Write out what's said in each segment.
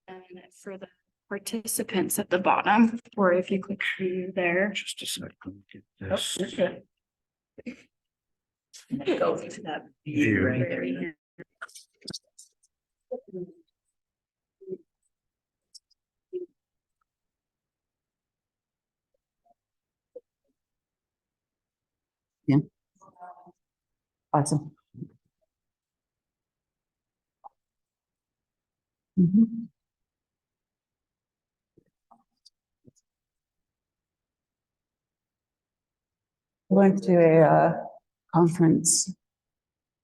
And for the participants at the bottom, or if you click view there. Just a second. Get Oh, this. you're good. Go to that View. right here. Yeah. Awesome. Mhm. I went to a conference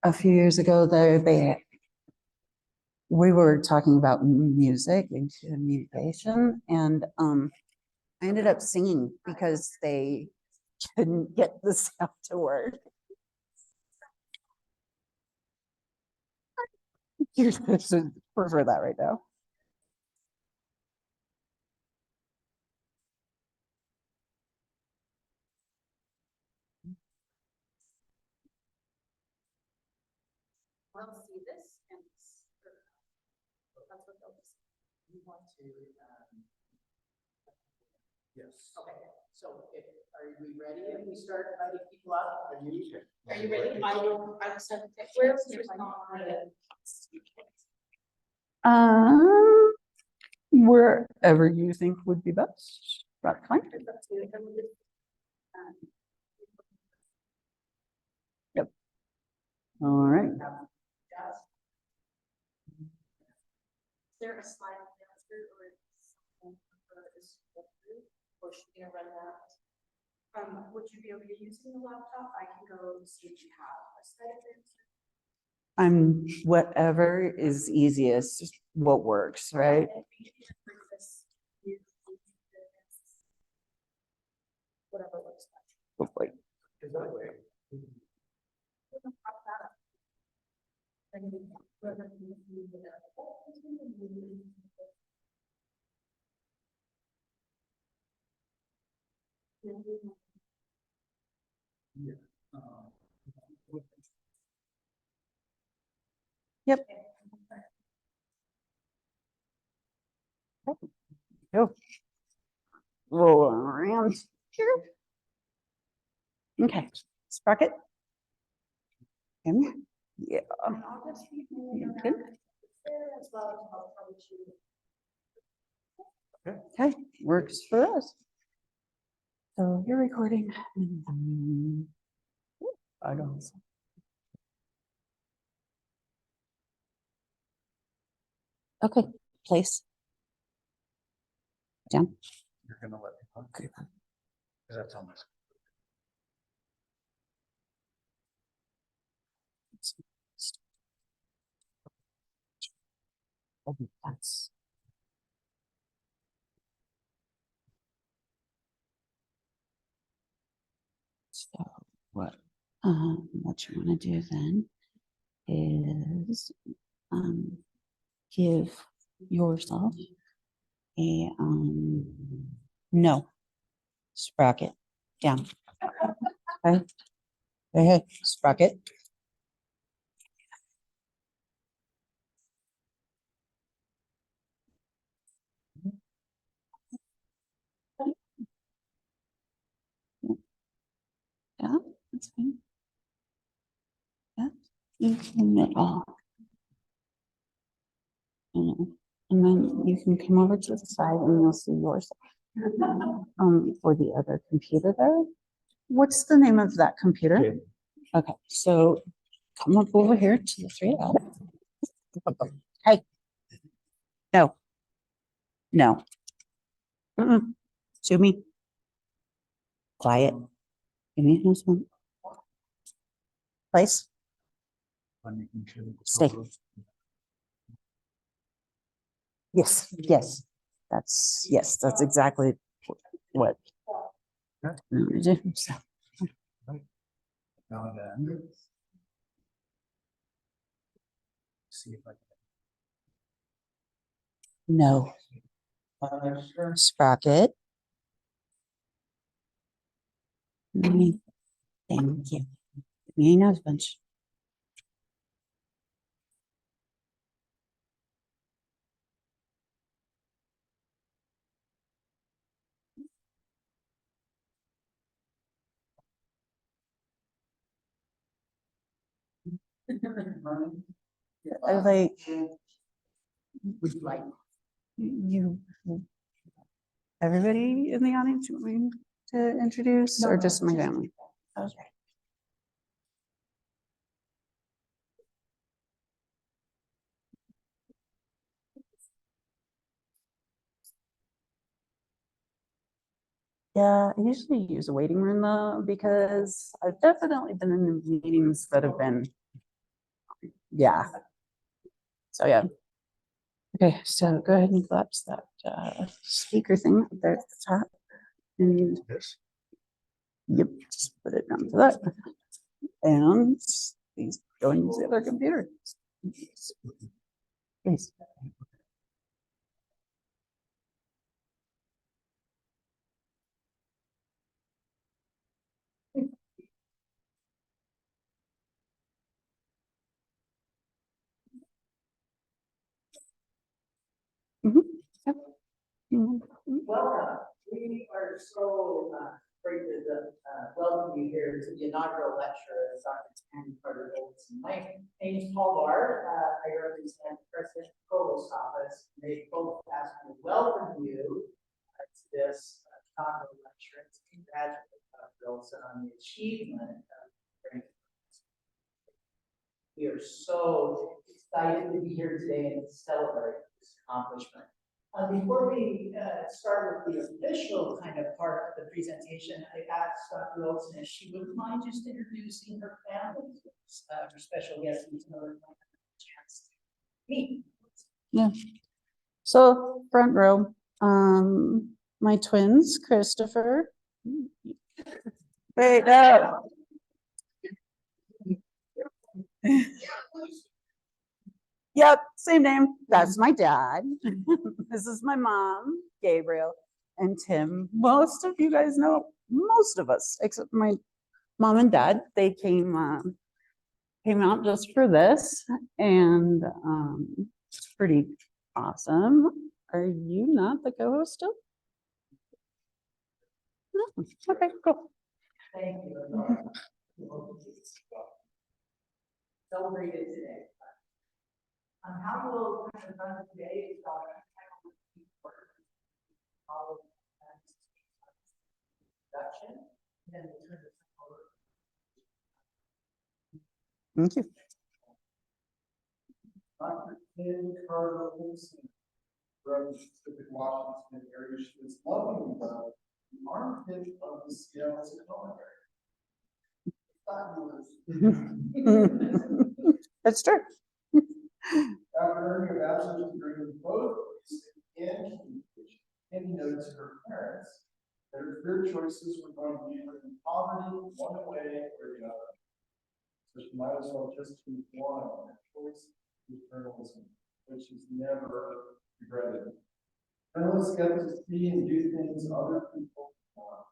a few years ago. We were talking about music and communication, and I ended up singing because they couldn't get the sound to work. You're supposed to prefer that right now. We'll see this and that's what they'll just. You want to, Yes. okay, so are we ready if we start inviting people up? Are you ready? I sent it. Where's your Wherever you think would be best. That's fine. Yep. All right. Is there a slide answer or should we run that? Would you be able to use the laptop? I can go see if you have a slide answer. Whatever is easiest, what works, right? Whatever works best. Hopefully. Yep. Go. Roll around here. Okay. Sprocket. In. Yeah. Good. Okay, works for us. So you're recording. I don't. Okay, place. Down. You're gonna let me talk. Okay. Because that's on this. That's. So what you want to do then is give yourself a no sprocket down. Okay. Okay, sprocket. Yeah, that's fine. Yeah, even at all. And then you can come over to the side and you'll see yours. For the other computer there. What's the name of that computer? Okay. Okay, so come up over here to the 3L. Hey. No. No. Sue me. Quiet. Give me a one. Place. Stay. Yes, yes. That's exactly what. I'm gonna do. So, Now then. See if I no. Sprocket. Thank you. Give me a nose bunch. I like Would you like? you. Everybody in the audience, you want me to introduce or just my family? Okay. Yeah, I usually use a waiting room though, because I've definitely been in meetings that have been, yeah. So yeah. Okay, so go ahead and collapse that speaker thing up there at the top. And This? yep, just put it down to that. And please go and use the other computer. Please. Mhm. Yep. Mhm. Welcome. We are so great to welcome you here to the inaugural lecture of Dr. Andy Carter Olson. My name is Paul Bard. I represent President Provost's office. They both asked me to welcome you to this inaugural lecture and to congratulate Dr. Olson on the achievement of brain. We are so excited to be here today and to celebrate this accomplishment. Before we start with the official kind of part of the presentation, I asked Dr. Olson if she would mind just introducing her family, her special guest, who's another chance to meet. Yeah. So front row, my twins, Christopher. Wait, no. Yep, same name. That's my dad. This is my mom, Gabriel, and Tim. Most of you guys know, most of us, except my mom and dad. They came out just for this, and it's pretty awesome. Are you not the co-host still? No. Okay, cool. Thank you. Celebrated today. How we'll kind of run today is follow introduction, and then we'll turn this over. Thank you. Dr. Ken Carter Olson from Pacific Washington area. She was loving the armpit of the Seattle Tacoma area. That's true. After earning a bachelor's degree in both and communication, Kenny noted to her parents that her career choices were going to be in poverty, one way or the other. So she might as well just choose one, and her choice was journalism, which she's never regretted. Journalists get to see and do things other people want.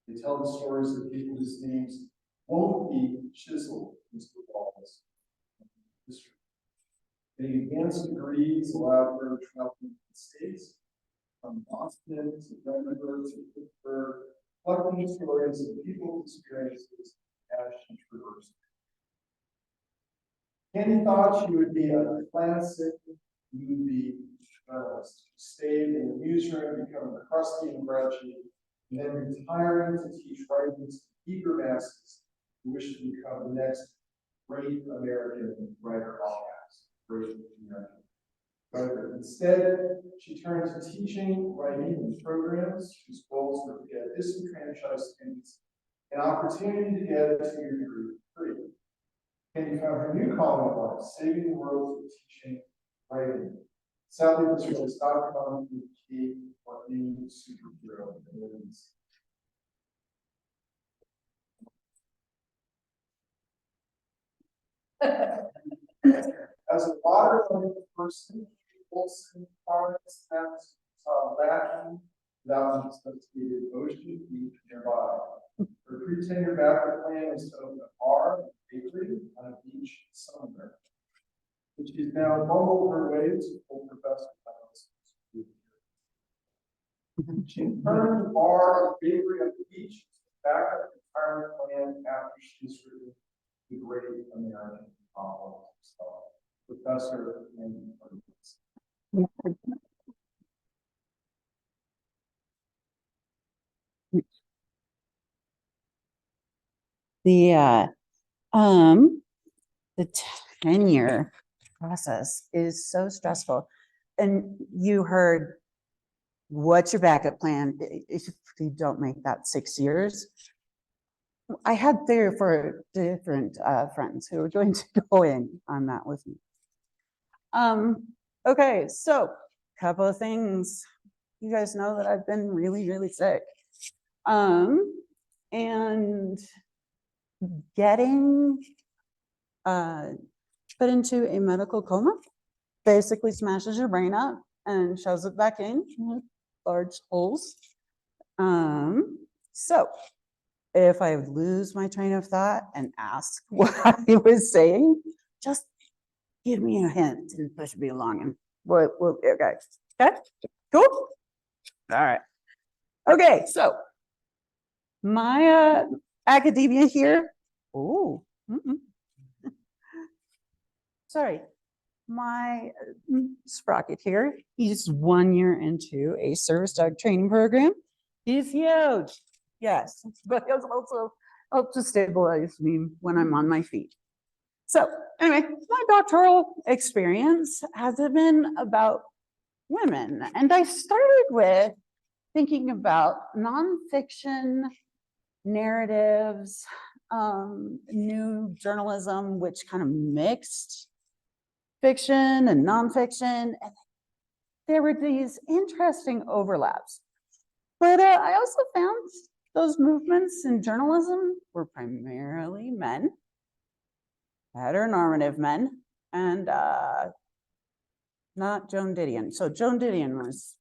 They tell the stories of people whose names won't be chiseled into the walls of history. Getting advanced degrees allowed her to travel to the States, from Boston to Denver to Pittsburgh, collecting stories of people's experiences as she traversed. Kenny thought she would be a classic movie journalist who stayed in the newsroom, becoming crusty and grouchy, and then retiring to teach writing to eager masses who wish to become the next great American writer. Great American writer. Instead, she turned to teaching, writing, and programs whose goals were to get disenfranchised students an opportunity to get a two-year degree for free. Kenny found her new calling in life, saving the world through teaching, writing. Sadly, this was not common to key or any superhero abilities. As a water-loving person, Olson farms towns lacking without an associated ocean beach nearby. Her pre-tenure backup plan is to open a bar and bakery on a beach somewhere. But she's now fumbled her way to full professor titles. She turned the bar and bakery on the beach to backup retirement plan after she's written The Great American So, Professor and. The um, the tenure process is so stressful. And you heard, what's your backup plan if you don't make that 6 years? I had 3 or 4 different friends who were going to go in on that with me. Okay, so couple of things. You guys know that I've been really, really sick. And getting put into a medical coma basically smashes your brain up and shoves it back in with large holes. So if I lose my train of thought and ask what I was saying, just give me a hint and push me along, and we'll okay. Okay, cool. All right. Okay, so my academia here. Oh, sorry. My sprocket here, he's 1 year into a service dog training program. He's huge. Yes, but he'll also help to stabilize me when I'm on my feet. So anyway, my doctoral experience has been about women. And I started with thinking about nonfiction narratives, new journalism, which kind of mixed fiction and nonfiction. And there were these interesting overlaps. But I also found those movements in journalism were primarily men, heteronormative men, and not Joan Didion. So Joan Didion was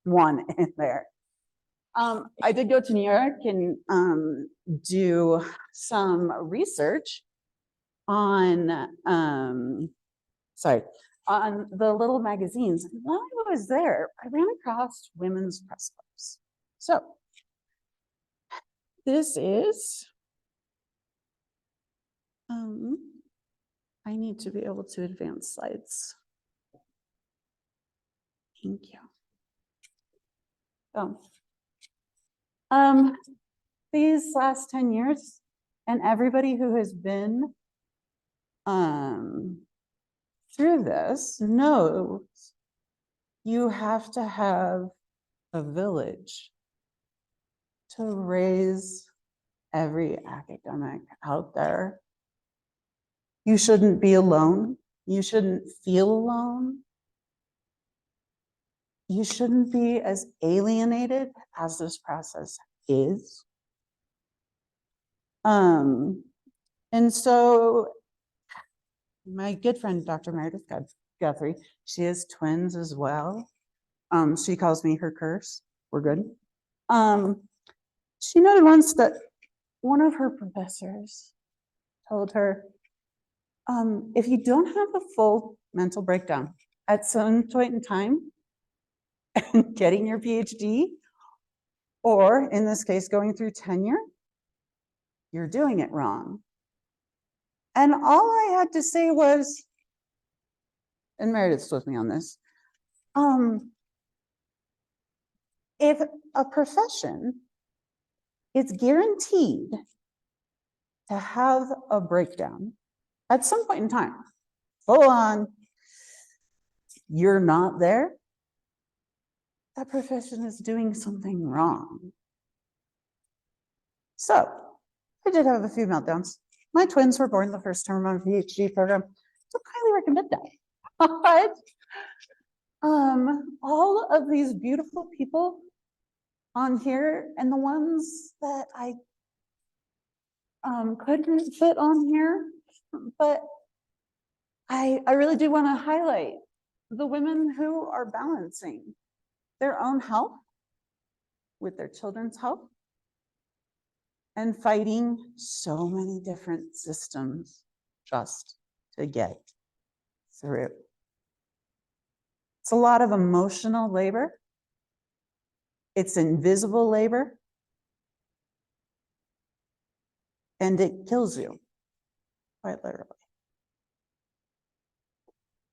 one in there. I did go to New York and do some research on, on the little magazines. And while I was there, I ran across women's press clubs. So this is, I need to be able to advance slides. Thank you. Oh. These last 10 years, and everybody who has been through this knows you have to have a village to raise every academic out there. You shouldn't be alone. You shouldn't feel alone. You shouldn't be as alienated as this process is. And so my good friend, Dr. Meredith Guthrie, she has twins as well. She calls me her curse. We're good. She noted once that one of her professors told her, if you don't have a full mental breakdown at some point in time, and getting your PhD, or in this case, going through tenure, you're doing it wrong. And all I had to say was, and Meredith's with me on this, if a profession is guaranteed to have a breakdown at some point in time, full on, you're not there, that profession is doing something wrong. So I did have a few meltdowns. My twins were born the first term of a PhD program, so highly recommend that. But all of these beautiful people on here, and the ones that I couldn't fit on here, but I really do want to highlight the women who are balancing their own health with their children's health and fighting so many different systems just to get through. It's a lot of emotional labor. It's invisible labor. And it kills you, quite literally.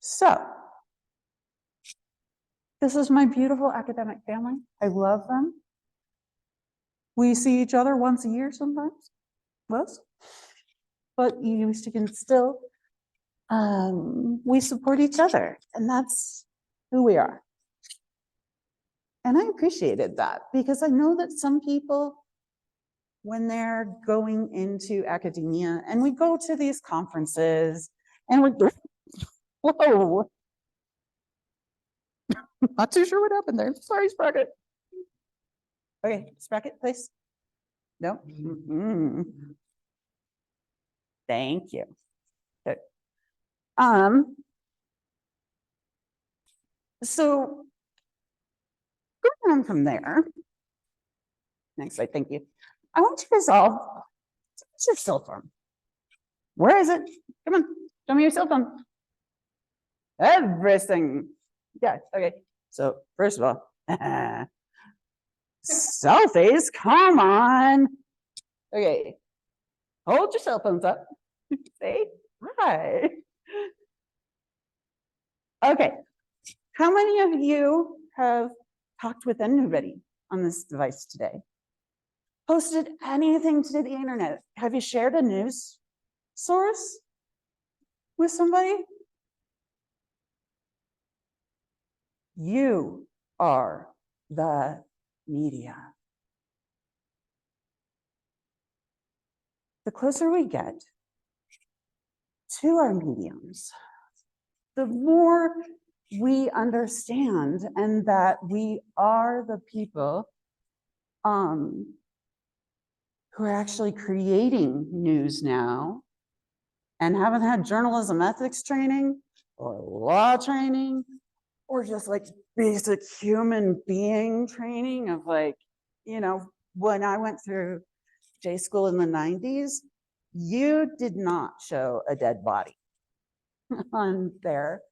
So this is my beautiful academic family. I love them. We see each other once a year sometimes, less, but you can still, we support each other, and that's who we are. And I appreciated that because I know that some people, when they're going into academia, and we go to these conferences and we, whoa, not too sure what happened there. Sorry, Sprocket. Okay, Sprocket, please. No. Thank you. Good. So going on from there, next slide, thank you. I want to resolve, what's your cell phone? Where is it? Come on, show me your cell phone. Everything. Yeah, okay. So first of all, selfies, come on. Okay, hold your cell phones up. Say hi. Okay, how many of you have talked with anybody on this device today? Posted anything to the internet? Have you shared a news source with somebody? You are the media. The closer we get to our mediums, the more we understand and that we are the people who are actually creating news now and haven't had journalism ethics training or law training or just like basic human being training of like, you know, when I went through J school in the 90s, you did not show a dead body on there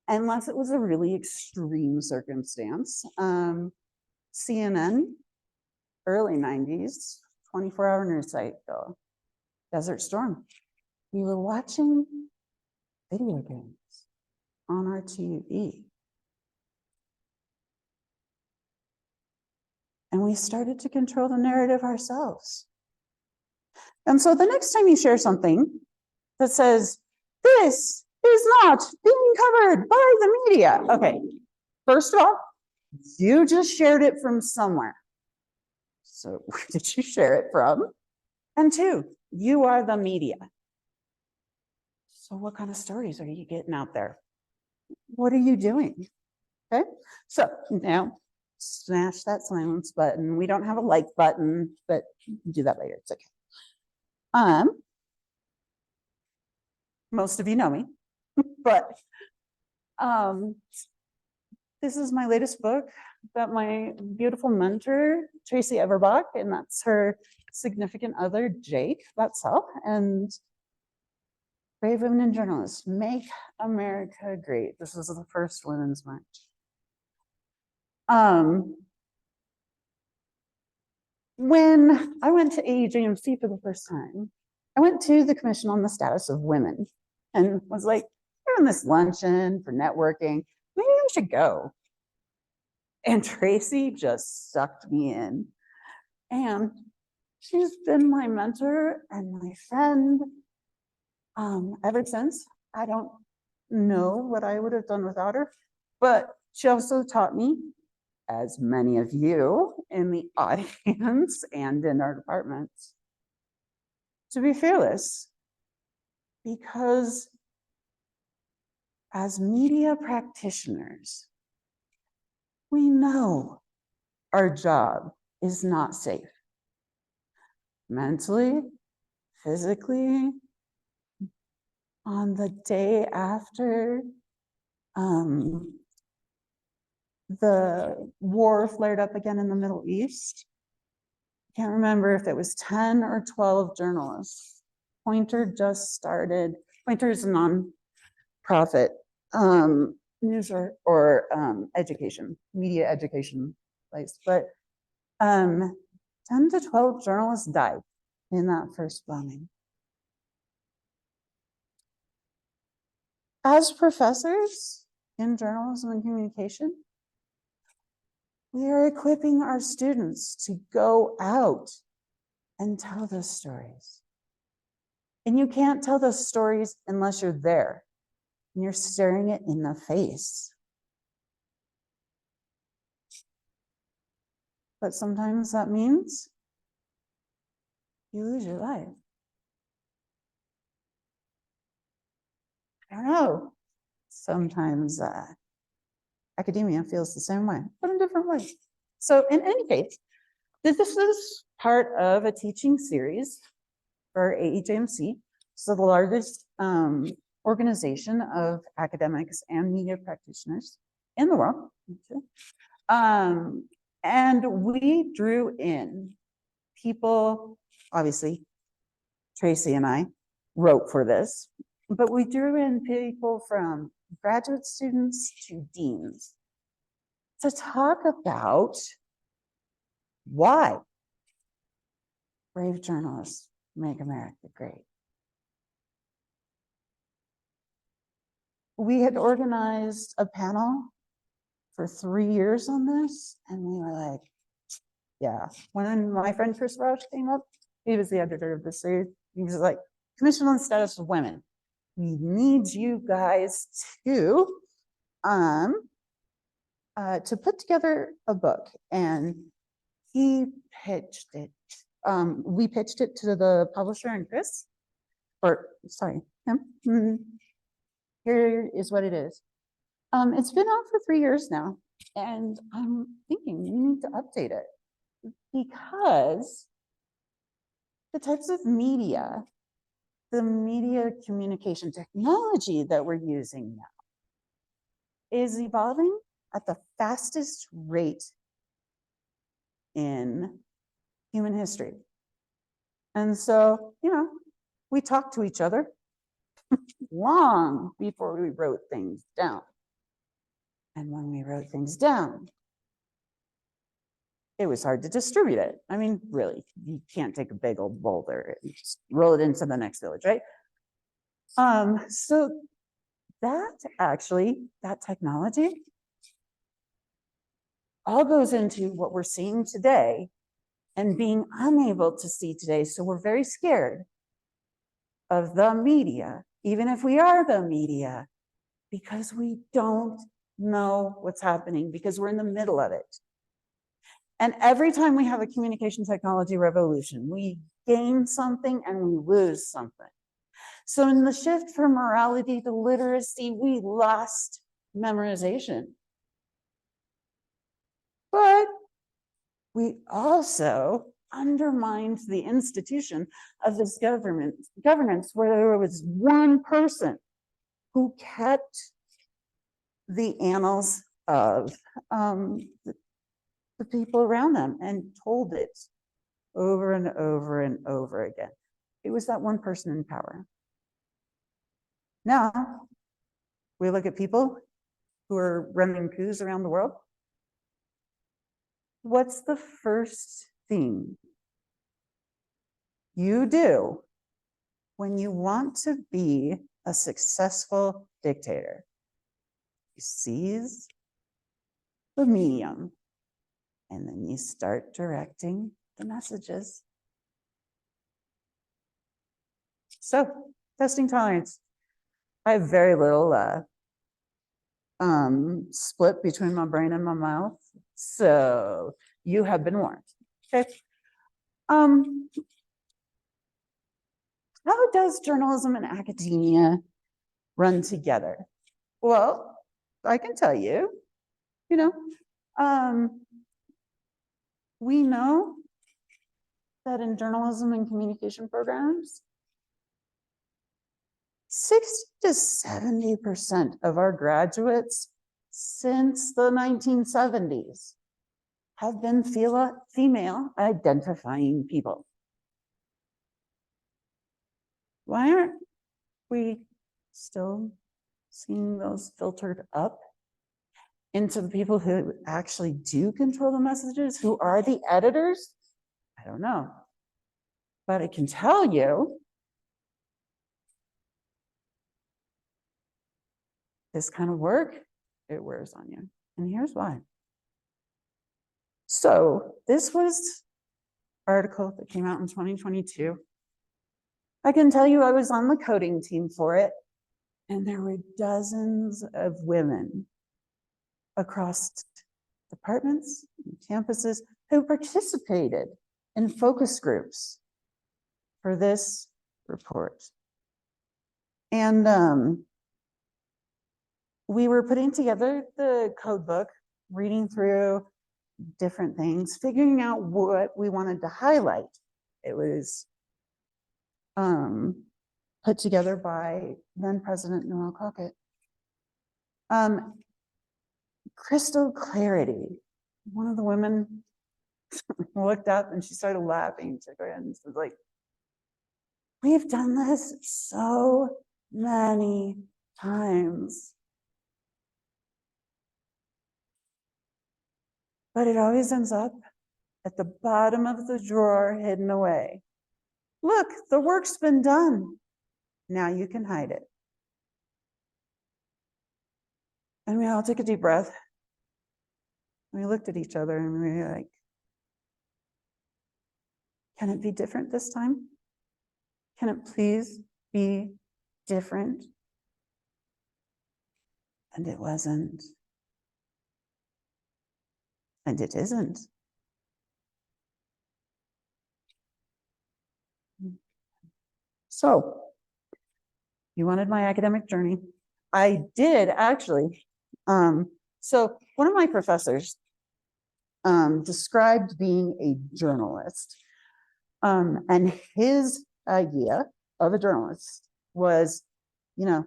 unless it was a really extreme circumstance. CNN, early 90s, 24-hour news site, though. Desert Storm. We were watching video games on our TV. And we started to control the narrative ourselves. And so the next time you share something that says, this is not being covered by the media. Okay, first of all, you just shared it from somewhere. So where did you share it from? And two, you are the media. So what kind of stories are you getting out there? What are you doing? Okay, so now smash that silence button. We don't have a like button, but you can do that later. It's okay. Most of you know me, but this is my latest book that my beautiful mentor, Tracy Everbach, and that's her significant other, Jake, that's all, and Brave Women in Journalists, Make America Great. This is the first Women's March. When I went to AEJMC for the first time, I went to the Commission on the Status of Women and was like, we're on this luncheon for networking, maybe I should go. And Tracy just sucked me in. And she's been my mentor and my friend ever since. I don't know what I would have done without her, but she also taught me, as many of you in the audience and in our departments, to be fearless. Because as media practitioners, we know our job is not safe. Mentally, physically, on the day after the war flared up again in the Middle East, I can't remember if it was 10 or 12 journalists. Pointer just started, Pointer is a nonprofit news or education, media education place, but 10 to 12 journalists died in that first bombing. as professors in journalism and communication, we are equipping our students to go out and tell those stories. And you can't tell those stories unless you're there and you're staring it in the face. But sometimes that means you lose your life. I don't know. Sometimes academia feels the same way, but in different ways. So in any case, this is part of a teaching series for AEJMC. So the largest organization of academics and media practitioners in the world. And we drew in people, obviously, Tracy and I wrote for this, but we drew in people from graduate students to deans to talk about why brave journalists make America great. We had organized a panel for 3 years on this, and we were like, yeah. When my friend Chris Roush came up, he was the editor of the series. He was like, Commission on the Status of Women. We need you guys to put together a book. And he pitched it. We pitched it to the publisher and Chris, or sorry, him. Here is what it is. It's been out for 3 years now, and I'm thinking we need to update it because the types of media, the media communication technology that we're using now is evolving at the fastest rate in human history. And so, you know, we talked to each other long before we wrote things down. And when we wrote things down, it was hard to distribute it. I mean, really, you can't take a big old boulder and just roll it into the next village, right? So that technology all goes into what we're seeing today and being unable to see today. So we're very scared of the media, even if we are the media, because we don't know what's happening, because we're in the middle of it. And every time we have a communication technology revolution, we gain something and we lose something. So in the shift from morality to literacy, we lost memorization. But we also undermined the institution of this governance where there was one person who kept the annals of the people around them and told it over and over and over again. It was that one person in power. Now, we look at people who are running coups around the world. What's the first thing you do when you want to be a successful dictator? You seize the medium, and then you start directing the messages. So, testing tolerance. I have very little split between my brain and my mouth, so you have been warned. Okay. How does journalism and academia run together? Well, I can tell you, we know that in journalism and communication programs, 60 to 70% of our graduates since the 1970s have been female identifying people. Why aren't we still seeing those filtered up into the people who actually do control the messages, who are the editors? I don't know. But I can tell you this kind of work, it wears on you. And here's why. So this was article that came out in 2022. I can tell you I was on the coding team for it, and there were dozens of women across departments and campuses who participated in focus groups for this report. And we were putting together the code book, reading through different things, figuring out what we wanted to highlight. It was put together by then President Noel Crockett. Crystal clarity. One of the women looked up and she started laughing. She was like, we've done this so many times. But it always ends up at the bottom of the drawer, hidden away. Look, the work's been done. Now you can hide it. And we all took a deep breath. We looked at each other and we were like, can it be different this time? Can it please be different? And it wasn't. And it isn't. So, you wanted my academic journey. I did actually. So one of my professors described being a journalist. And his idea of a journalist was,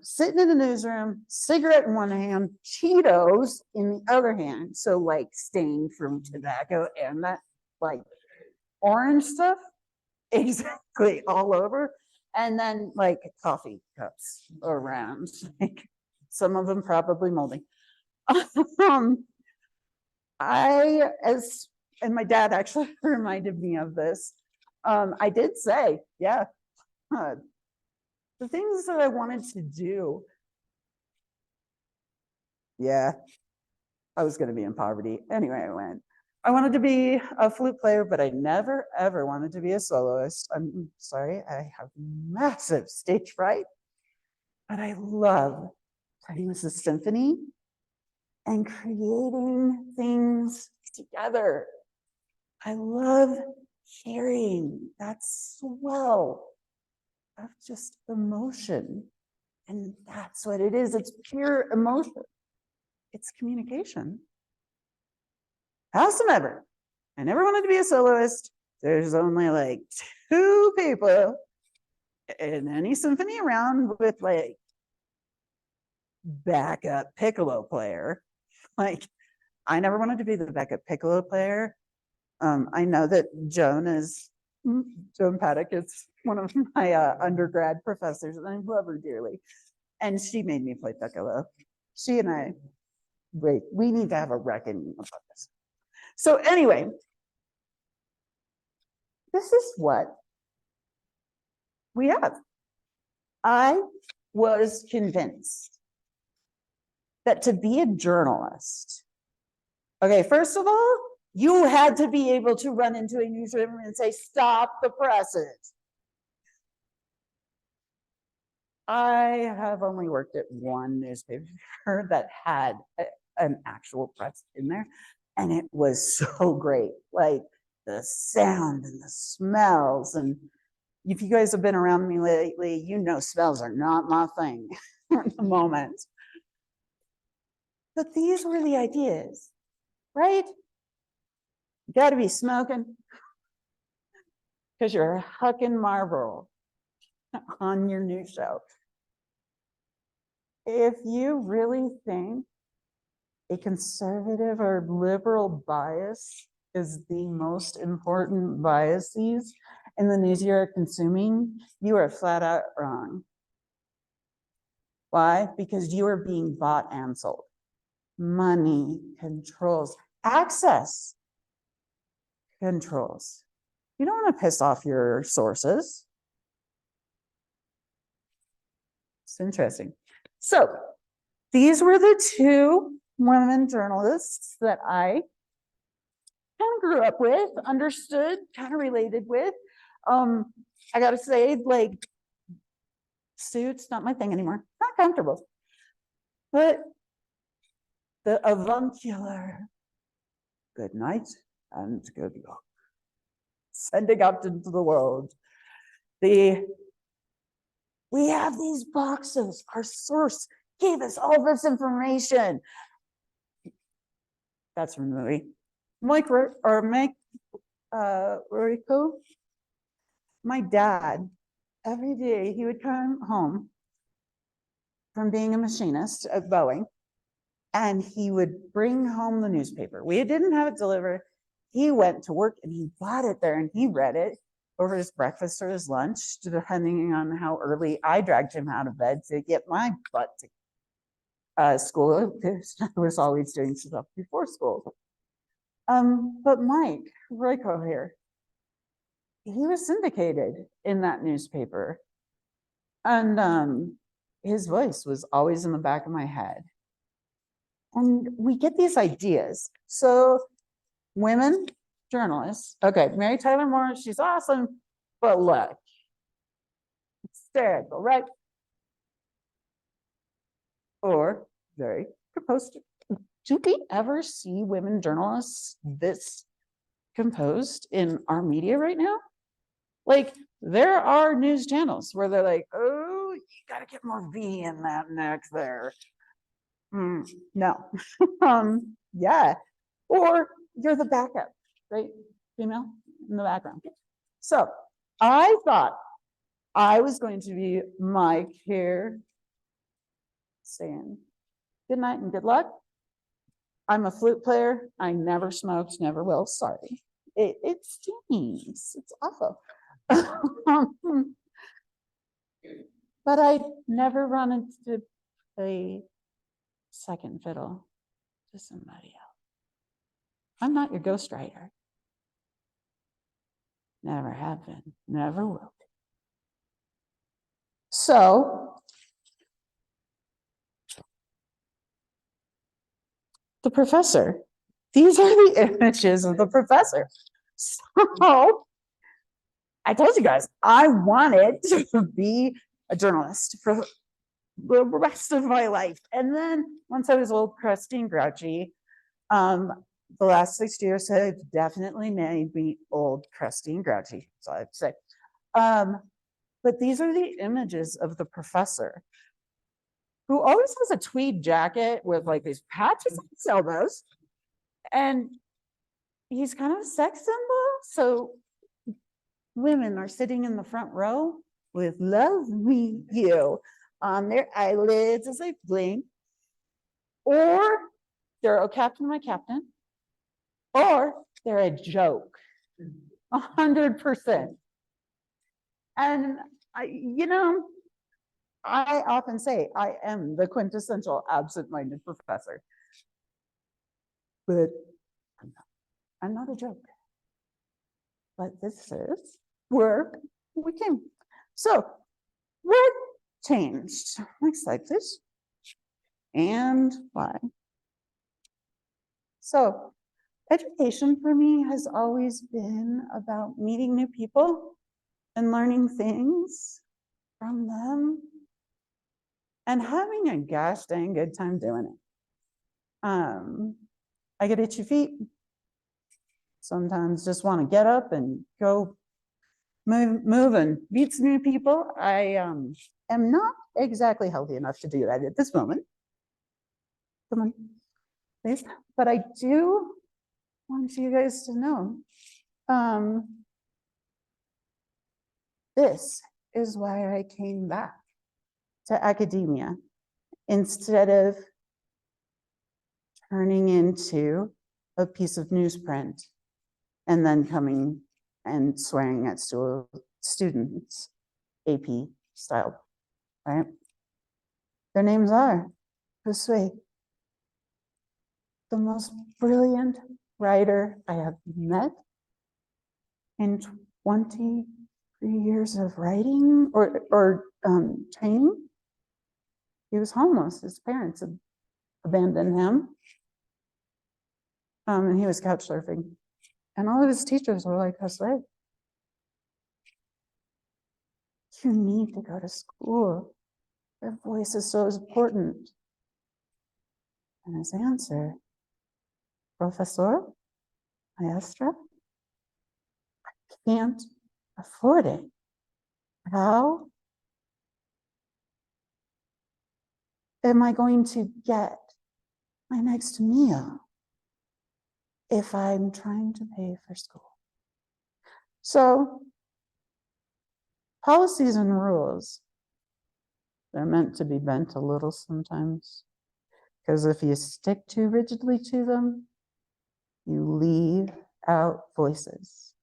sitting in a newsroom, cigarette in one hand, Cheetos in the other hand. So like stained from tobacco and that like orange stuff, exactly all over. And then like coffee cups around, like some of them probably moldy. And my dad actually reminded me of this. I did say, yeah, the things that I wanted to do. Yeah, I was going to be in poverty. Anyway, I wanted to be a flute player, but I never, ever wanted to be a soloist. I'm sorry, I have massive stage fright, but I love playing with the symphony and creating things together. I love hearing that swell of just emotion. And that's what it is. It's pure emotion. It's communication. Howsoever, I never wanted to be a soloist. There's only like 2 people in any symphony around with like backup piccolo player. Like, I never wanted to be the backup piccolo player. I know that Joan Paddock is one of my undergrad professors, and I love her dearly. And she made me play piccolo. She and I, we need to have a reckoning about this. So anyway, this is what we have. I was convinced that to be a journalist, okay, first of all, you had to be able to run into a newsroom and say, stop the presses. I have only worked at one newspaper that had an actual press in there, and it was so great. Like the sound and the smells. And if you guys have been around me lately, smells are not my thing at the moment. But these were the ideas, right? You got to be smoking because you're hucking Marlboro on your new show. If you really think a conservative or liberal bias is the most important biases in the news you're consuming, you are flat out wrong. Why? Because you are being bought and sold. Money controls, access controls. You don't want to piss off your sources. It's interesting. So these were the two women journalists that I kind of grew up with, understood, kind of related with. I gotta say, like, suits, not my thing anymore, not comfortable. But the avuncular, good night and good luck, sending out into the world. We have these boxes, our source gave us all this information. That's from the movie. Mike Rico, my dad, every day he would come home from being a machinist at Boeing, and he would bring home the newspaper. We didn't have it delivered. He went to work and he bought it there and he read it over his breakfast or his lunch, depending on how early I dragged him out of bed to get my butt to school, because I was always doing stuff before school. But Mike Royko here, he was syndicated in that newspaper. And his voice was always in the back of my head. And we get these ideas. So women journalists, okay, Mary Tyler Moore, she's awesome, but look, it's hysterical, right? Or very composed. Do we ever see women journalists this composed in our media right now? Like, there are news channels where they're like, oh, you gotta get more V in that next there. No. Yeah. Or you're the backup, right? Female in the background. So I thought I was going to be Mike here saying good night and good luck. I'm a flute player. I never smoked, never will. Sorry. It stings. It's awful. But I never run into a second fiddle to somebody else. I'm not your ghostwriter. Never have been, never will be. So, the professor. These are the images of the professor. So, I told you guys, I wanted to be a journalist for the rest of my life. And then once I was old, crusty and grouchy, the last 6 years have definitely made me old, crusty and grouchy, so I'd say. But these are the images of the professor, who always has a tweed jacket with like these patches on his elbows. And he's kind of a sex symbol. So women are sitting in the front row with "Love Me You" on their eyelids as they blink. Or they're "Oh Captain, My Captain." Or they're a joke, 100%. And I often say I am the quintessential absent-minded professor, but I'm not a joke. But this is where we came. So what changed? Next slide, please. And why? So education for me has always been about meeting new people and learning things from them and having a gosh dang good time doing it. I get itchy feet. Sometimes just want to get up and go move and meet some new people. I am not exactly healthy enough to do that at this moment. Come on, please. But I do want you guys to know, this is why I came back to academia instead of turning into a piece of newsprint and then coming and swearing at students, AP style, right? Their names are Josue, the most brilliant writer I have met in 23 years of writing or training. He was homeless. His parents had abandoned him. And he was couch surfing. And all of his teachers were like, Jose, you need to go to school. Your voice is so important. And his answer, Professor, maestra, I can't afford it. How am I going to get my next meal if I'm trying to pay for school? So policies and rules, they're meant to be bent a little sometimes, because if you stick too rigidly to them, you leave out voices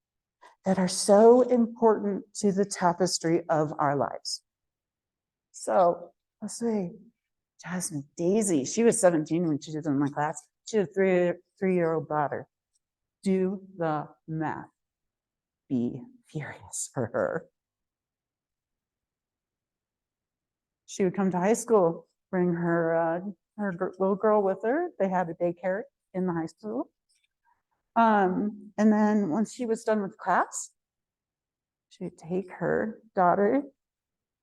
that are so important to the tapestry of our lives. So let's see, Jasmine Daisy, she was 17 when she was in my class. She had a three-year-old daughter. Do the math. Be furious for her. She would come to high school, bring her little girl with her. They had a daycare in the high school. And then once she was done with class, she'd take her daughter,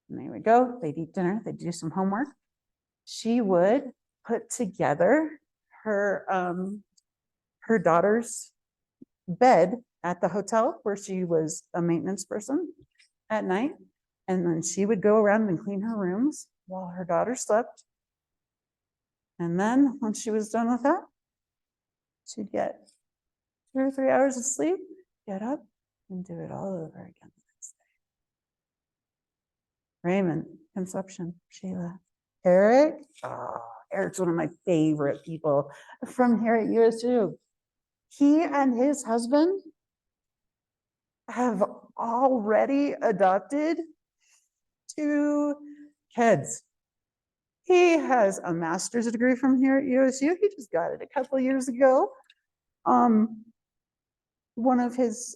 and they would go, they'd eat dinner, they'd do some homework. She would put together her daughter's bed at the hotel where she was a maintenance person at night. And then she would go around and clean her rooms while her daughter slept. And then once she was done with that, she'd get 2 or 3 hours of sleep, get up, and do it all over again the next day. Raymond, Conception, Sheila, Eric. Oh, Eric's one of my favorite people from here at USU. He and his husband have already adopted 2 kids. He has a master's degree from here at USU. He just got it a couple of years ago. One of his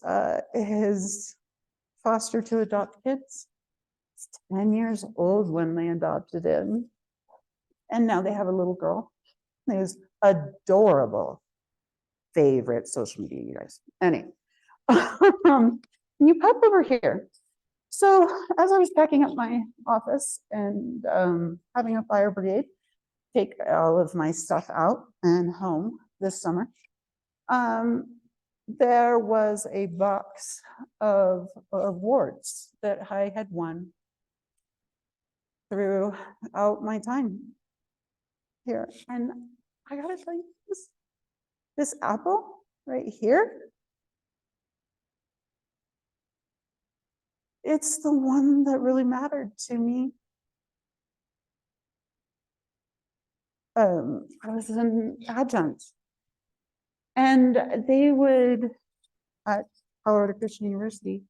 foster to adopt kids is 10 years old when they adopted him. And now they have a little girl. He's adorable. Favorite social media, you guys. Anyway, you pop over here. So as I was packing up my office and having a fire brigade take all of my stuff out and home this summer, there was a box of awards that I had won throughout my time here. And I gotta tell you, this apple right here, it's the one that really mattered to me. I was an adjunct, and they would, at Colorado Christian University,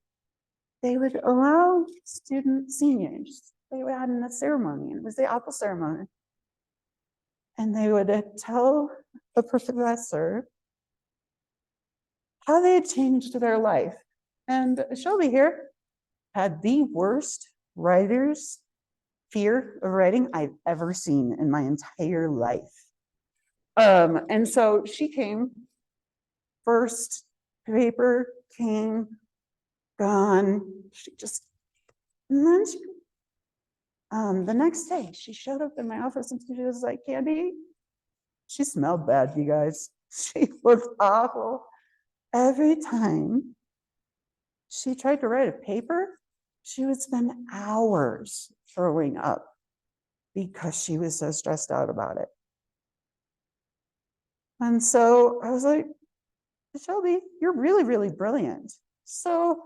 they would allow seniors, they would have a ceremony, and it was the apple ceremony. And they would tell the professor how they had changed their life. And Shelby here had the worst writer's fear of writing I've ever seen in my entire life. And so she came, first paper came, gone. She just, and then she, the next day she showed up in my office and she was like, Candy, she smelled bad, you guys. She looked awful. Every time she tried to write a paper, she would spend hours throwing up because she was so stressed out about it. And so I was like, Shelby, you're really, really brilliant. So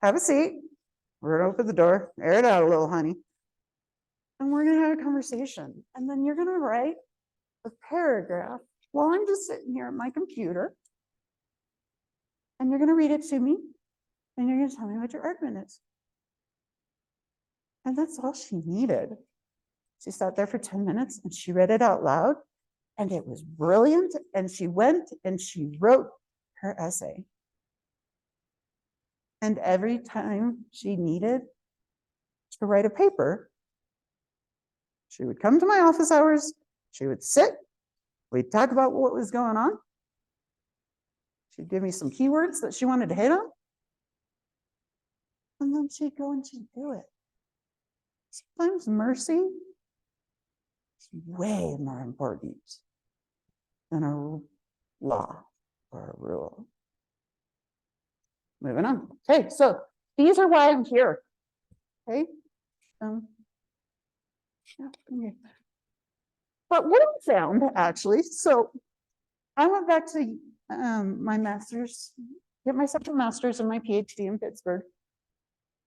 have a seat. We're gonna open the door, air it out a little, honey. And we're gonna have a conversation. And then you're gonna write a paragraph while I'm just sitting here at my computer. And you're gonna read it to me. And you're gonna tell me what your argument is. And that's all she needed. She sat there for 10 minutes and she read it out loud. And it was brilliant. And she went and she wrote her essay. And every time she needed to write a paper, She would come to my office hours. She would sit. We'd talk about what was going on. She'd give me some keywords that she wanted to hit on. And then she'd go and she'd do it. Sometimes mercy is way more important than a law or a rule. Moving on. Okay, so these are why I'm here. Okay. Yeah, okay. But what I found actually, so I went back to my master's, get myself a master's and my PhD in Pittsburgh.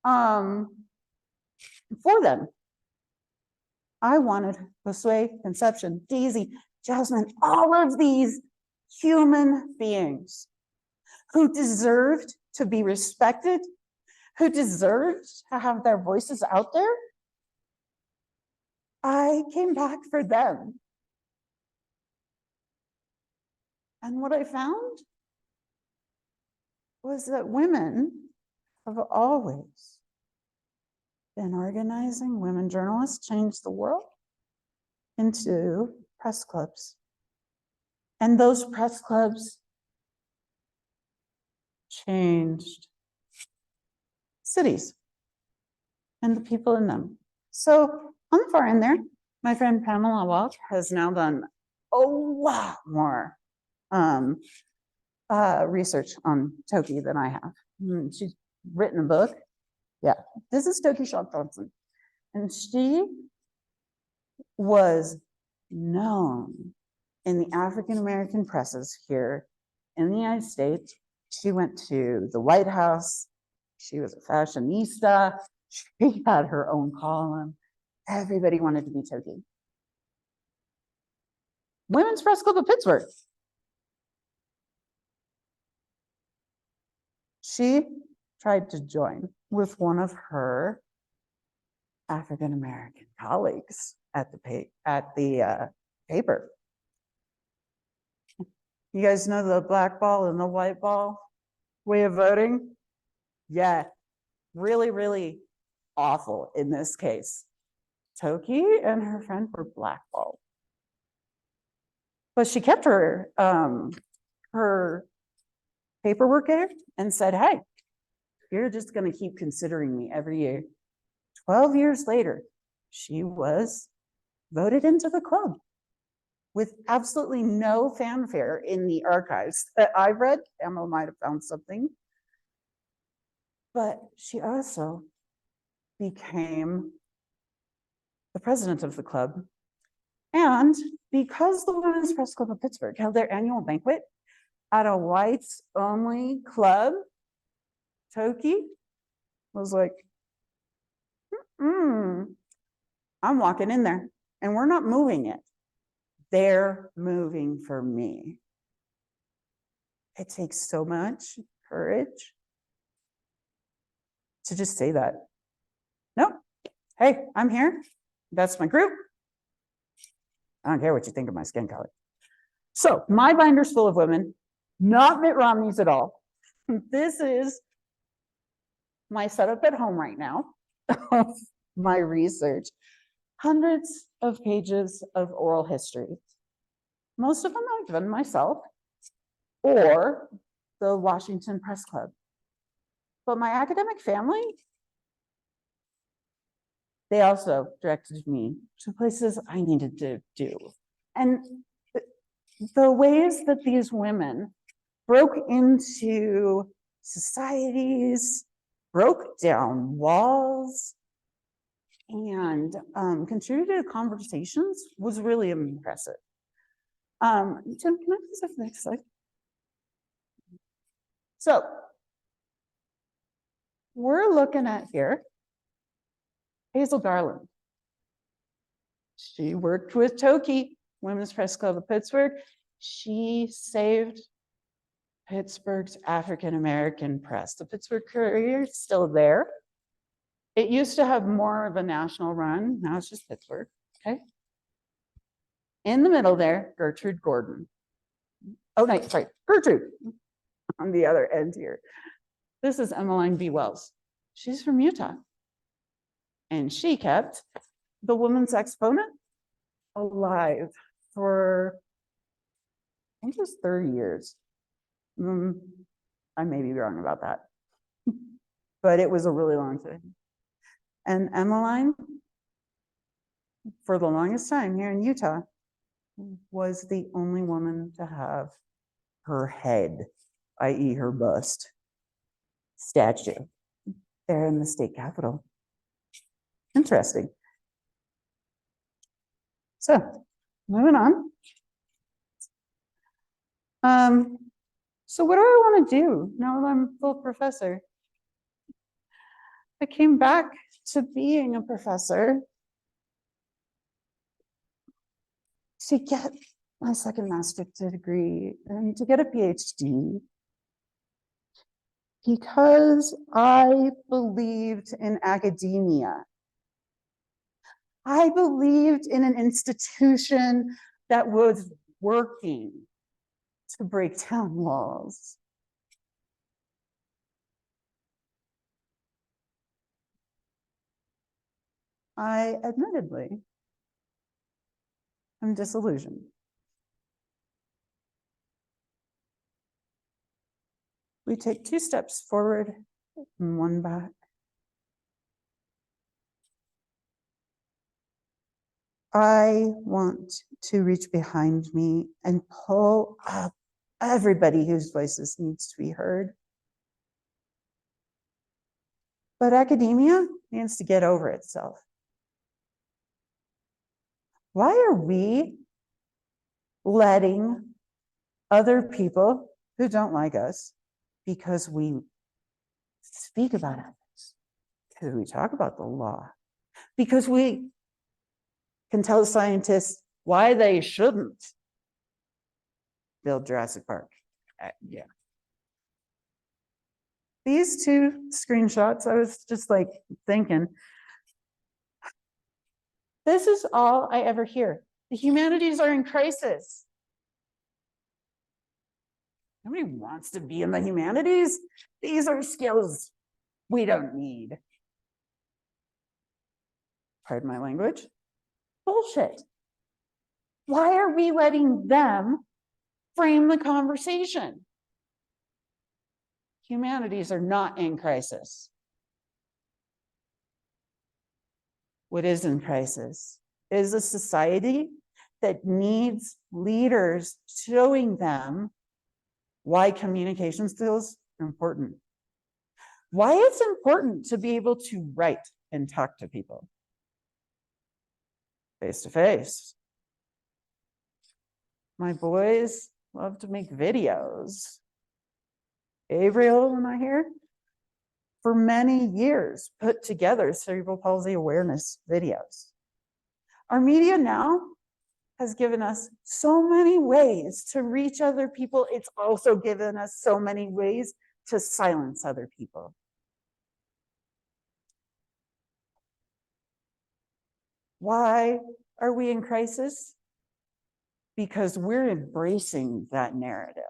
Before then, I wanted Josue, Conception, Daisy, Jasmine, all of these human beings who deserved to be respected, who deserved to have their voices out there. I came back for them. And what I found was that women have always been organizing. Women journalists changed the world into press clubs. And those press clubs changed cities and the people in them. So on the far end there, my friend Pamela Walsh has now done a lot more research on Toki than I have. She's written a book. Yeah, this is Toki Shaw Thompson. And she was known in the African-American presses here in the United States. She went to the White House. She was a fashionista. She had her own column. Everybody wanted to be Toki. Women's Press Club of Pittsburgh. She tried to join with one of her African-American colleagues at the paper. You guys know the black ball and the white ball way of voting? Yeah, really, really awful in this case. Toki and her friend were blackballed. But she kept her paperwork there and said, hey, you're just going to keep considering me every year. 12 years later, she was voted into the club with absolutely no fanfare in the archives that I read. Emma might have found something. But she also became the president of the club. And because the Women's Press Club of Pittsburgh held their annual banquet at a whites only club, Toki was like, I'm walking in there and we're not moving it. They're moving for me. It takes so much courage to just say that. Nope. Hey, I'm here. That's my group. I don't care what you think of my skin color. So my binder's full of women, not Mitt Romney's at all. This is my setup at home right now of my research. Hundreds of pages of oral history. Most of them I've done myself or the Washington Press Club. But my academic family, they also directed me to places I needed to do. And the ways that these women broke into societies, broke down walls, and contributed to conversations was really impressive. Tim, can I please have the next slide? So we're looking at here Hazel Garland. She worked with Toki, Women's Press Club of Pittsburgh. She saved Pittsburgh's African-American press. The Pittsburgh Courier is still there. It used to have more of a national run. Now it's just Pittsburgh, okay? In the middle there, Gertrude Gordon. Oh, no, sorry, Gertrude on the other end here. This is Emmeline B. Wells. She's from Utah. And she kept the woman's exponent alive for, I think it was 30 years. I may be wrong about that, but it was a really long time. And Emmeline, for the longest time here in Utah, was the only woman to have her head, i.e. her bust, statue there in the state capitol. Interesting. So, moving on. So what do I want to do now that I'm full professor? I came back to being a professor to get my second master's degree and to get a PhD because I believed in academia. I believed in an institution that was working to break down walls. I admittedly am disillusioned. We take 2 steps forward and 1 back. I want to reach behind me and pull up everybody whose voices needs to be heard. But academia needs to get over itself. Why are we letting other people who don't like us, because we speak about ethics, because we talk about the law, because we can tell scientists why they shouldn't build Jurassic Park? Yeah. These 2 screenshots, I was just like thinking, this is all I ever hear. The humanities are in crisis. Nobody wants to be in the humanities. These are skills we don't need. Pardon my language. Bullshit. Why are we letting them frame the conversation? Humanities are not in crisis. What is in crisis is a society that needs leaders showing them why communication skills are important. Why it's important to be able to write and talk to people face to face. My boys love to make videos. Gabriel and I here, for many years, put together cerebral palsy awareness videos. Our media now has given us so many ways to reach other people. It's also given us so many ways to silence other people. Why are we in crisis? Because we're embracing that narrative.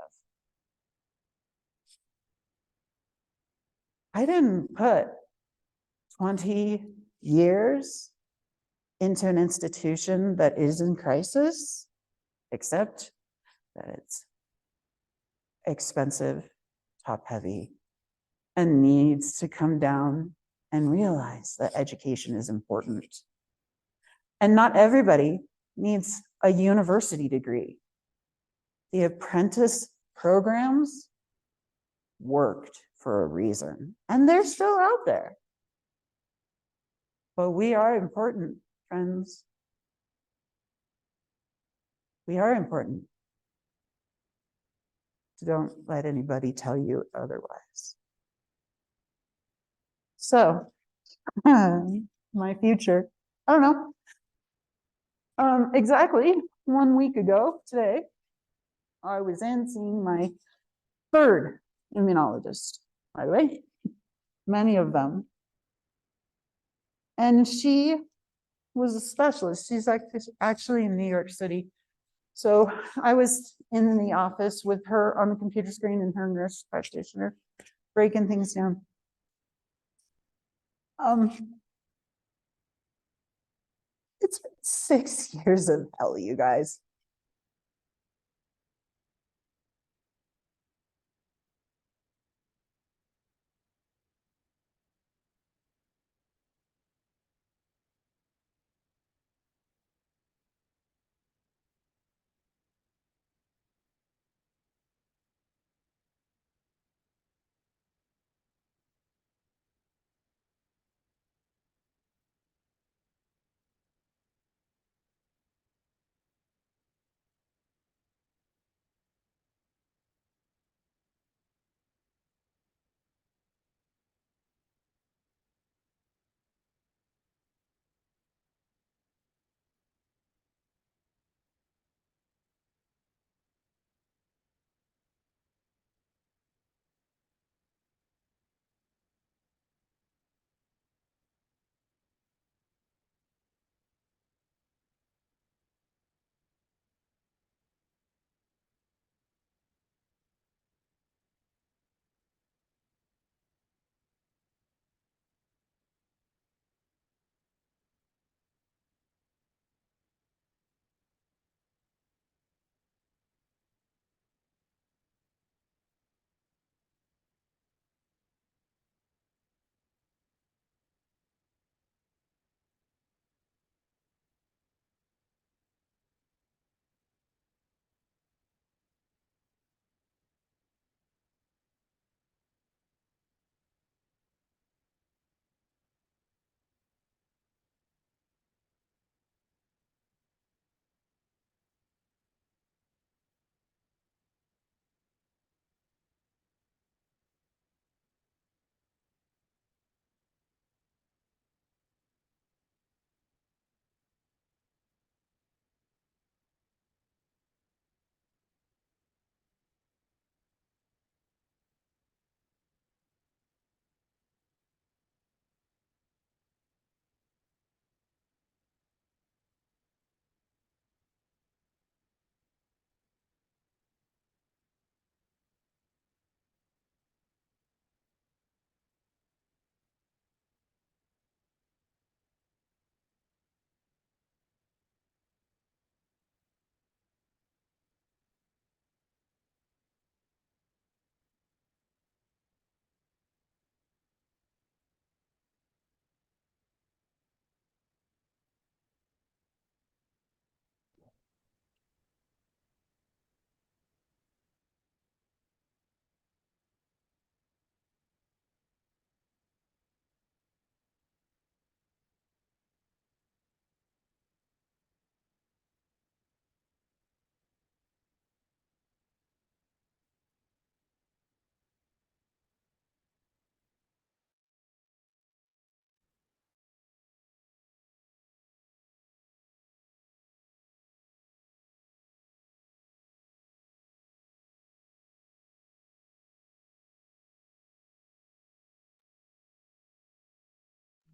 I didn't put 20 years into an institution that is in crisis, except that it's expensive, top heavy, and needs to come down and realize that education is important. And not everybody needs a university degree. The apprentice programs worked for a reason, and they're still out there. But we are important, friends. We are important. Don't let anybody tell you otherwise. So, my future, I don't know. Exactly 1 week ago today, I was in seeing my 3rd immunologist, by the way, many of them. And she was a specialist. She's actually in New York City. So I was in the office with her on the computer screen and her nurse practitioner breaking things down. It's been 6 years of hell, you guys.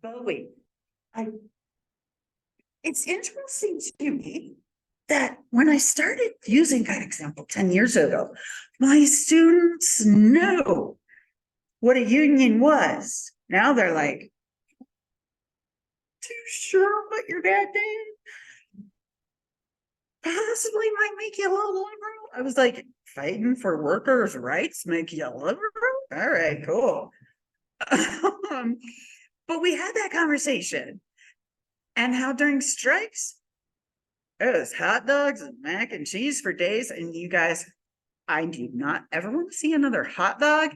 But wait, it's interesting to me that when I started using that example 10 years ago, my students know what a union was. Now they're like, too sure what your dad did? Possibly might make you a little liberal. I was like, fighting for workers' rights make you liberal? All right, cool. But we had that conversation. And how during strikes, it was hot dogs and mac and cheese for days. And you guys, I do not ever want to see another hot dog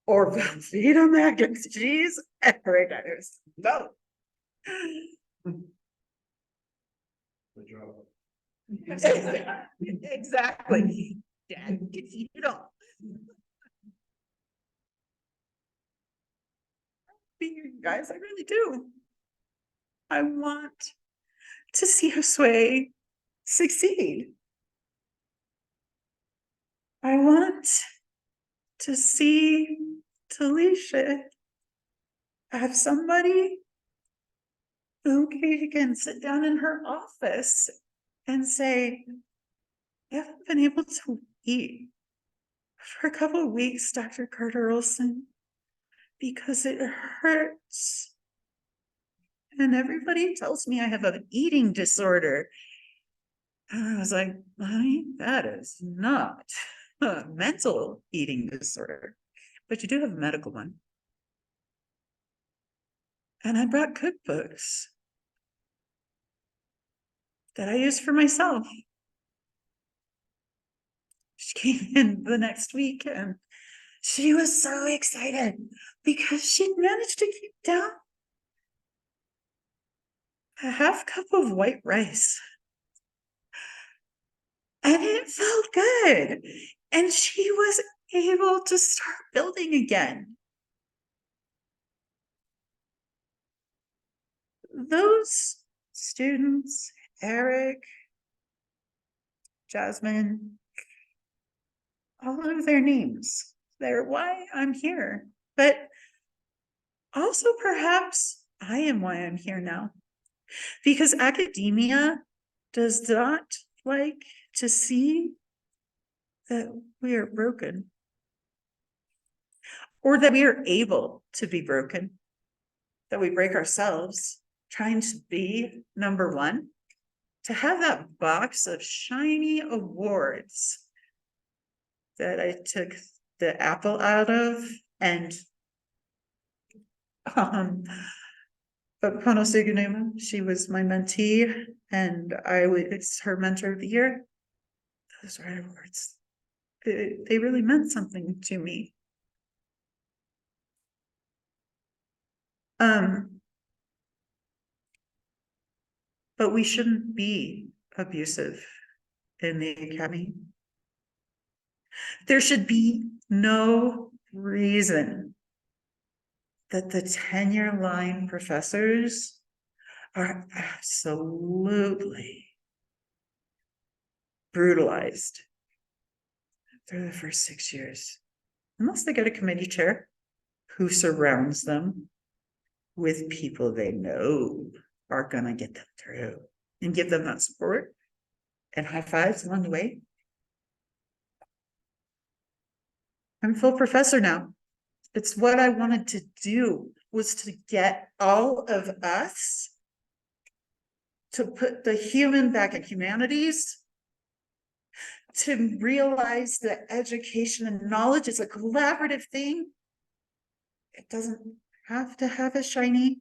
or Velveeta mac and cheese ever again. It was no. Good job. Exactly. Dad gets eat it all. You guys, I really do. I want to see Josue succeed. I want to see Talisha have somebody who can sit down in her office and say, I haven't been able to eat for a couple of weeks, Dr. Carter Olson, because it hurts. and everybody tells me I have an eating disorder. And I was like, honey, that is not a mental eating disorder, but you do have a medical one. And I brought cookbooks that I use for myself. She came in the next week and she was so excited because she'd managed to keep down a half cup of white rice. And it felt good. And she was able to start building again. Those students, Eric, Jasmine, all of their names, they're why I'm here. But also perhaps I am why I'm here now. Because academia does not like to see that we are broken or that we are able to be broken, that we break ourselves trying to be number one, to have that box of shiny awards that I took the apple out of and but Konosugunuma, she was my mentee and I was her mentor of the year. Those are awards. They really meant something to me. But we shouldn't be abusive in the academy. There should be no reason that the tenure line professors are absolutely brutalized through the first 6 years, unless they get a committee chair who surrounds them with people they know are going to get them through and give them that support and high fives along the way. I'm full professor now. It's what I wanted to do, was to get all of us to put the human back in humanities, to realize that education and knowledge is a collaborative thing. It doesn't have to have a shiny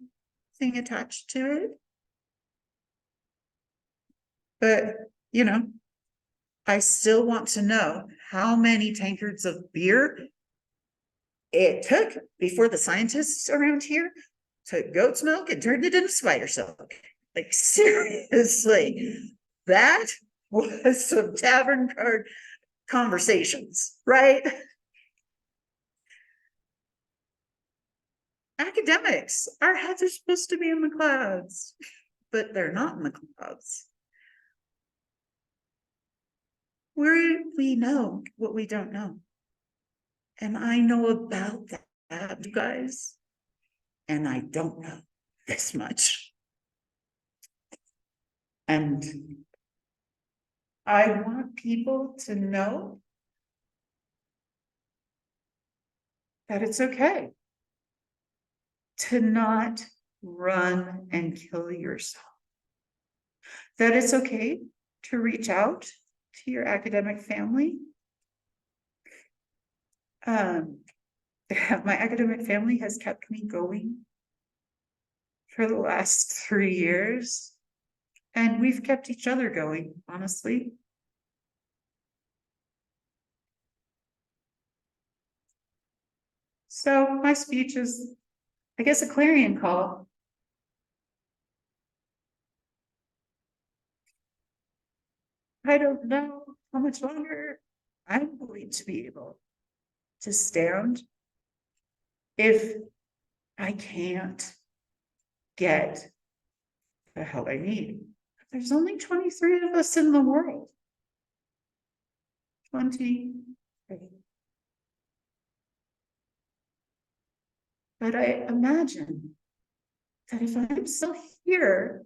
thing attached to it. But, you know, I still want to know how many tankards of beer it took before the scientists around here took goat's milk and turned it into spider silk. Like, seriously, that was some tavern card conversations, right? Academics, our heads are supposed to be in the clouds, but they're not in the clouds. We know what we don't know. And I know about that, you guys. And I don't know this much. And I want people to know that it's okay to not run and kill yourself. That it's okay to reach out to your academic family. My academic family has kept me going for the last 3 years, and we've kept each other going, honestly. So my speech is, I guess, a clarion call. I don't know how much longer I'm going to be able to stand if I can't get the help I need. There's only 23 of us in the world. 23. But I imagine that if I'm still here,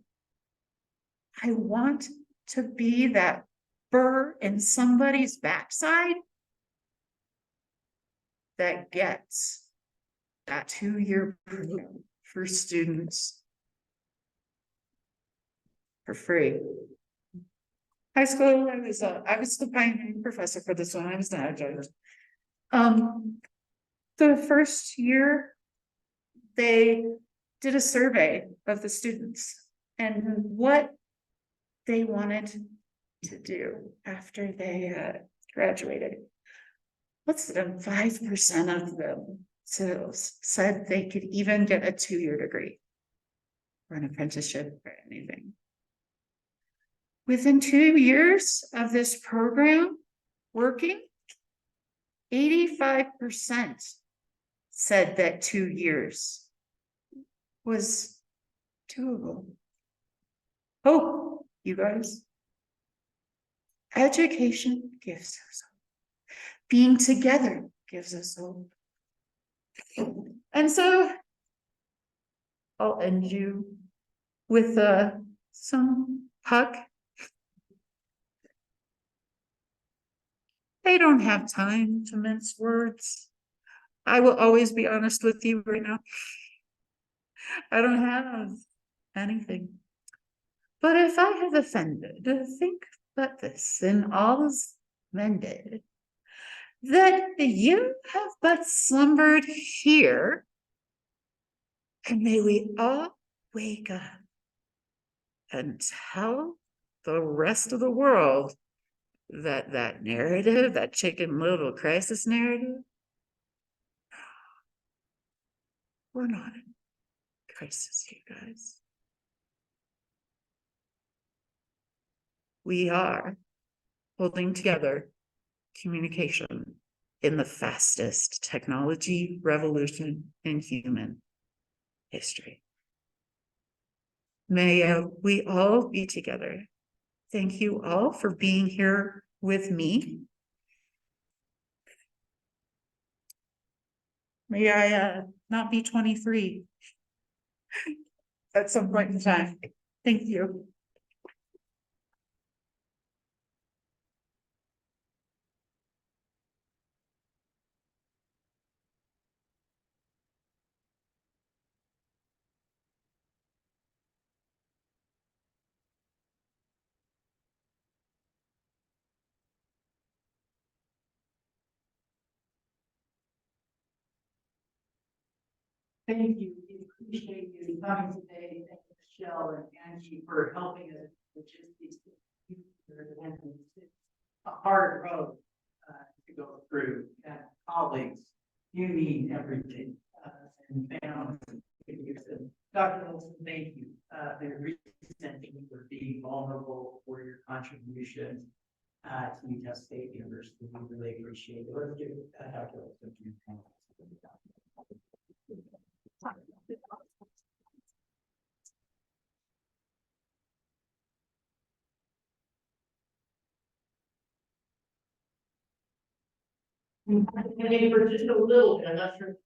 I want to be that burr in somebody's backside that gets that 2-year program for students for free. High school, I was the pioneering professor for this one. I was not a judge. The first year, they did a survey of the students and what they wanted to do after they graduated. Less than 5% of them said they could even get a 2-year degree or an apprenticeship or anything. Within 2 years of this program working, 85% said that 2 years was doable. Hope, you guys. Education gives us hope. Being together gives us hope. And so I'll end you with some huck. They don't have time to mince words. I will always be honest with you right now. I don't have anything. But if I have offended, think but this, and all is mended, that you have but slumbered here, and may we all wake up and tell the rest of the world that that narrative, that Chicken Little crisis narrative, we're not in crisis, you guys. We are holding together communication in the fastest technology revolution in human history. May we all be together. Thank you all for being here with me. May I not be 23 at some point in time. Thank you. Thank you. We appreciate you coming today. Thank you, Michelle and Angie, for helping us with just these. It's a hard road to go through. And colleagues, you mean everything. And families. And Dr. Olson, thank you. I thank you for being vulnerable, for your contribution to Utah State University. We really appreciate it. Let's give Dr. Olson a few. For just a little bit, I'm not sure.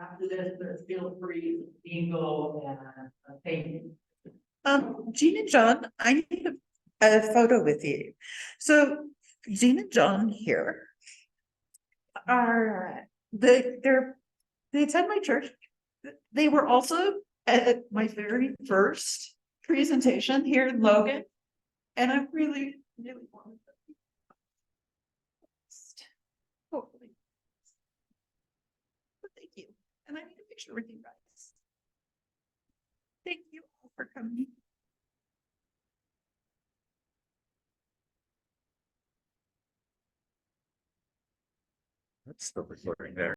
After this, there's feel free, bingo and thank you. Jean and John, I need a photo with you. So Jean and John here are they attend my church. They were also at my very first presentation here in Logan, and I really wanted them. Hopefully. But thank you. And I need a picture with you guys. Thank you all for coming. That's still recording there.